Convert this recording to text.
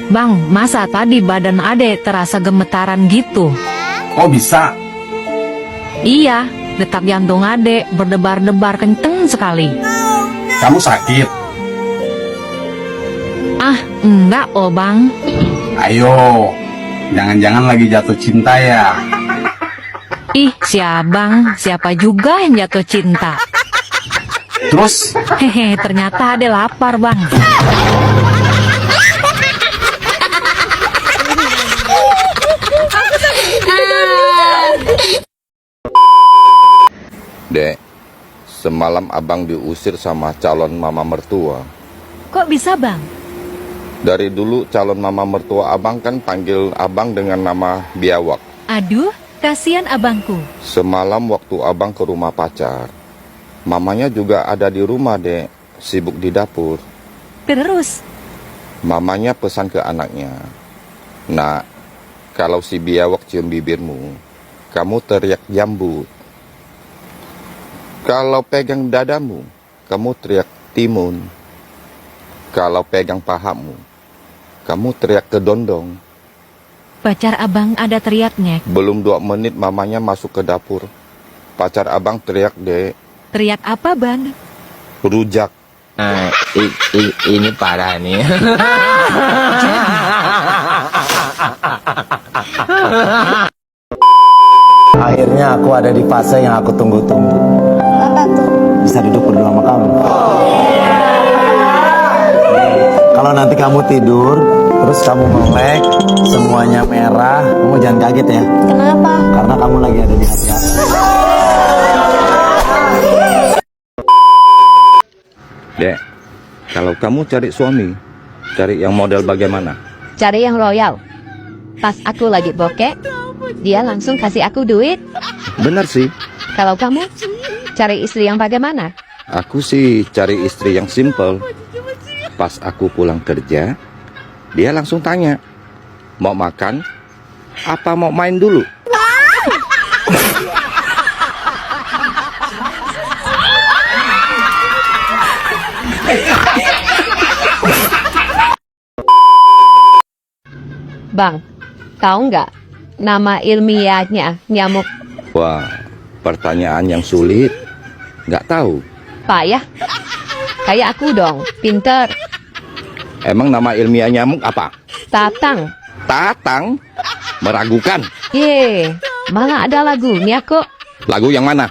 Bang, masa tadi badan Ade terasa gemetaran gitu? Oh bisa? Iya, detak jantung Ade berdebar-debar kenceng sekali. Kamu sakit? Ah, enggak oh bang. Ayo, jangan-jangan lagi jatuh cinta ya? Ih, siapa juga yang jatuh cinta? Terus? Hehe, ternyata Ade lapar bang. Dek, semalam abang diusir sama calon mama mertua. Kok bisa bang? Dari dulu calon mama mertua abang kan panggil abang dengan nama biawak. Aduh, kasihan abangku. Semalam waktu abang ke rumah pacar, mamanya juga ada di rumah, Dek, sibuk di dapur. Terus? Mamanya pesan ke anaknya, "Nak, kalau si biawak cium bibirmu, kamu teriak jambut. Kalau pegang dadamu, kamu teriak timun. Kalau pegang pahamu, kamu teriak kedondong." Pacar abang ada teriaknya. Belum 2 menit mamanya masuk ke dapur. Pacar abang teriak, Dek, Teriak apa bang? "Rujak." Ini parah nih. Akhirnya aku ada di fase yang aku tunggu-tunggu. Apa tuh? Bisa duduk berdua sama kamu. Kalau nanti kamu tidur, terus kamu melek, semuanya merah, kamu jangan kaget ya. Kenapa? Karena kamu lagi ada di hati aku. Dek, kalau kamu cari suami, cari yang model bagaimana? Cari yang loyal. Pas aku lagi bokeh, dia langsung kasih aku duit. Benar sih, Kalau kamu, cari istri yang bagaimana? aku sih cari istri yang simple. Pas aku pulang kerja, dia langsung tanya, "Mau makan? Apa mau main dulu?" Bang, tahu nggak nama ilmiahnya nyamuk Wah, pertanyaan yang sulit. Nggak tahu. payah? Kayak aku dong, pinter. Emang nama ilmiah nyamuk apa? Tatang. Tatang? Meragukan. Ye, malah ada lagunya kok. Lagu yang mana?